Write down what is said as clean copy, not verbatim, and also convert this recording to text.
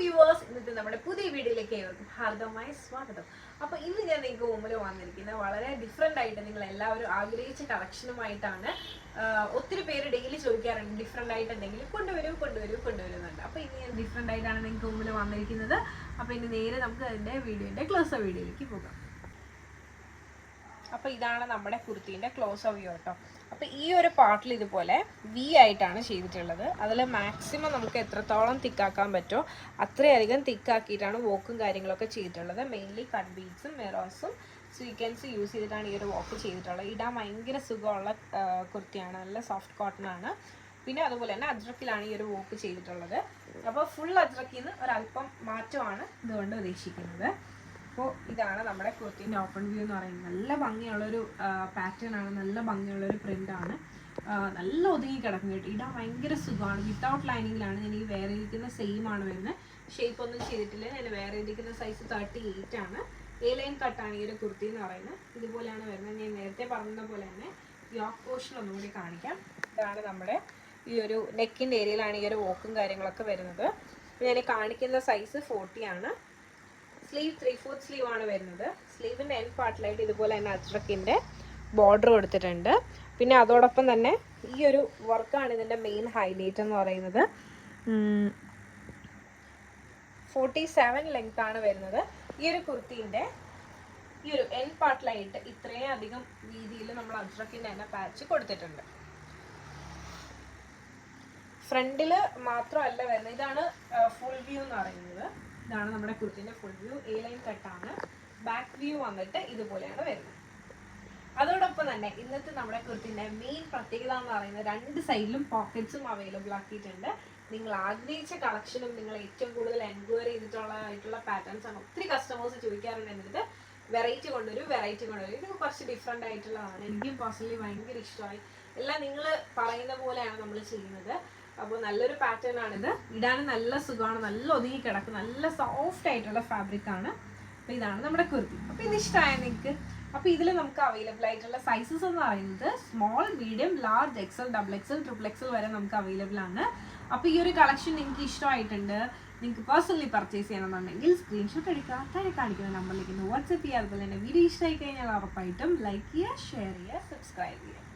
Viewers, ഇന്നത്തെ നമ്മുടെ പുതിയ വീഡിയോയിലേക്ക് ഏവർക്കും ഹാർദവമായ സ്വാഗതം. അപ്പോൾ ഇന്ന് ഞാൻ നിങ്ങൾക്ക് മുമ്പിൽ വന്നിരിക്കുന്നത് വളരെ ഡിഫറെൻ്റ് ആയിട്ട് നിങ്ങൾ എല്ലാവരും ആഗ്രഹിച്ച കളക്ഷനുമായിട്ടാണ്. ഒത്തിരി പേര് ഡെയിലി ചോദിക്കാറുണ്ട് ഡിഫറെൻ്റ് ആയിട്ട് എന്തെങ്കിലും കൊണ്ടുവരുന്നുണ്ട്. അപ്പോൾ ഇന്ന് ഞാൻ ഡിഫറെൻ്റ് ആയിട്ടാണ് നിങ്ങൾക്ക് മുമ്പിൽ വന്നിരിക്കുന്നത്. അപ്പോൾ ഇനി നേരെ നമുക്ക് അതിൻ്റെ ക്ലോസ് വീഡിയോയിലേക്ക് പോകാം. അപ്പോൾ ഇതാണ് നമ്മുടെ കുർത്തീൻ്റെ ക്ലോസ് വ്യൂ കേട്ടോ. അപ്പോൾ ഈ ഒരു പാർട്ടിൽ ഇതുപോലെ വി ആയിട്ടാണ് ചെയ്തിട്ടുള്ളത്. അതിൽ മാക്സിമം നമുക്ക് എത്രത്തോളം തിക്കാക്കാൻ പറ്റുമോ അത്രയധികം തിക്കാക്കിയിട്ടാണ് വോക്കും കാര്യങ്ങളൊക്കെ ചെയ്തിട്ടുള്ളത്. മെയിൻലി കട്ട് ബീഡ്സും മെറോൺസും സ്വീക്വൻസ് യൂസ് ചെയ്തിട്ടാണ് ഈ ഒരു വോക്ക് ചെയ്തിട്ടുള്ളത്. ഇടാൻ ഭയങ്കര സുഖമുള്ള കുർത്തിയാണ്, നല്ല സോഫ്റ്റ് കോട്ടൺ ആണ്. പിന്നെ അതുപോലെ തന്നെ അജ്രക്കിലാണ് ഈ ഒരു വോക്ക് ചെയ്തിട്ടുള്ളത്. അപ്പോൾ ഫുൾ അജ്രക്കിൽ നിന്ന് ഒരല്പം മാറ്റമാണ് ഇതുകൊണ്ട് ഉദ്ദേശിക്കുന്നത്. അപ്പോൾ ഇതാണ് നമ്മുടെ കുർത്തീൻ്റെ ഓപ്പൺ വ്യൂ എന്ന് പറയുന്നത്. നല്ല ഭംഗിയുള്ളൊരു പാറ്റേൺ ആണ്, നല്ല ഭംഗിയുള്ളൊരു പ്രിൻ്റാണ്, നല്ല ഒതുങ്ങി കിടക്കും കേട്ടോ. ഇടാൻ ഭയങ്കര സുഖമാണ്. വിത്തൗട്ട് ലൈനിങ്ങിലാണ് ഞാൻ ഈ വേറെ ഇരിക്കുന്ന സെയിം ആണ് വരുന്നത്. ഷേപ്പ് ഒന്നും ചെയ്തിട്ടില്ല. ഞാൻ വേറെ ഇരിക്കുന്ന സൈസ് 38 ആണ്. എ ലൈൻ കട്ടാണ് ഈ ഒരു കുർത്തി എന്ന് പറയുന്നത്. ഇതുപോലെയാണ് വരുന്നത്. ഞാൻ നേരത്തെ പറഞ്ഞ പോലെ തന്നെ യോക്ക് പോർഷൻ ഒന്നും കൂടി കാണിക്കാം. ഇതാണ് നമ്മുടെ ഈ ഒരു നെക്കിൻ്റെ ഏരിയയിലാണ് ഈ ഒരു വോക്കും കാര്യങ്ങളൊക്കെ വരുന്നത്. ഞാൻ കാണിക്കുന്ന സൈസ് 40 ആണ്. സ്ലീവ് 3/4 സ്ലീവ് ആണ് വരുന്നത്. സ്ലീവിൻ്റെ എൻഡ് പാർട്ടിലായിട്ട് ഇതുപോലെ തന്നെ അജ്രക്കിൻ്റെ ബോർഡർ കൊടുത്തിട്ടുണ്ട്. പിന്നെ അതോടൊപ്പം തന്നെ ഈ ഒരു വർക്കാണ് ഇതിൻ്റെ മെയിൻ ഹൈലൈറ്റ് എന്ന് പറയുന്നത്. 47 ലെങ്ത് ആണ് വരുന്നത്. ഈ ഒരു കുർത്തീൻ്റെ ഈ ഒരു എൻഡ് പാർട്ടിലായിട്ട് ഇത്രയും അധികം രീതിയിൽ നമ്മൾ അജ്രക്കിൻ്റെ തന്നെ പാച്ച് കൊടുത്തിട്ടുണ്ട്. ഫ്രണ്ടിൽ മാത്രമല്ല വരുന്നത്. ഇതാണ് ഫുൾ വ്യൂ എന്ന് പറയുന്നത്. ഇതാണ് നമ്മുടെ കുർത്തിൻ്റെ ഫുൾ വ്യൂ. എ ലൈൻ കട്ടാണ്. ബാക്ക് വ്യൂ വന്നിട്ട് ഇതുപോലെയാണ് വരുന്നത്. അതോടൊപ്പം തന്നെ ഇന്നത്തെ നമ്മുടെ കുർത്തിൻ്റെ മെയിൻ പ്രത്യേകത എന്ന് പറയുന്നത് 2 സൈഡിലും പോക്കറ്റ്സും അവൈലബിൾ ആക്കിയിട്ടുണ്ട്. നിങ്ങൾ ആഗ്രഹിച്ച കളക്ഷനും നിങ്ങൾ ഏറ്റവും കൂടുതൽ എൻക്വയറി ചെയ്തിട്ടുള്ള പാറ്റേൺസ് ആണ്. ഒത്തിരി കസ്റ്റമേഴ്സ് ചോദിക്കാറുണ്ട് എന്നിട്ട് വെറൈറ്റി കൊണ്ടുവരും. ഇത് കുറച്ച് ഡിഫറെൻ്റ് ആയിട്ടുള്ളതാണ്. എനിക്കും പേഴ്സണലി ഭയങ്കര ഇഷ്ടമായി. എല്ലാം നിങ്ങൾ പറയുന്ന പോലെയാണ് നമ്മൾ ചെയ്യുന്നത്. അപ്പോൾ നല്ലൊരു പാറ്റേൺ ആണിത്. ഇടാനും നല്ല സുഖമാണ്, നല്ല ഒതുങ്ങി കിടക്കും, നല്ല സോഫ്റ്റ് ആയിട്ടുള്ള ഫാബ്രിക് ആണ്. അപ്പോൾ ഇതാണ് നമ്മുടെ കുർത്തി. അപ്പോൾ ഇത് ഇഷ്ടമായ നിങ്ങൾക്ക്. അപ്പോൾ ഇതിൽ നമുക്ക് അവൈലബിൾ ആയിട്ടുള്ള സൈസസ് എന്ന് പറയുന്നത് small, medium, large, XL, XXL, XXL വരെ നമുക്ക് അവൈലബിൾ ആണ്. അപ്പോൾ ഈ ഒരു കളക്ഷൻ നിങ്ങൾക്ക് ഇഷ്ടമായിട്ടുണ്ട്, നിങ്ങൾക്ക് പേഴ്സണലി പർച്ചേസ് ചെയ്യണമെന്നുണ്ടെങ്കിൽ സ്ക്രീൻഷോട്ട് എടുക്കുക, താഴെ കാണിക്കുന്ന നമ്പറിലേക്ക് വാട്സ്ആപ്പ് ചെയ്യുക. അതുപോലെ തന്നെ വീഡിയോ ഇഷ്ടമായി കഴിഞ്ഞാൽ ഉറപ്പായിട്ടും ലൈക്ക് ചെയ്യുക, ഷെയർ ചെയ്യുക, സബ്സ്ക്രൈബ് ചെയ്യുക.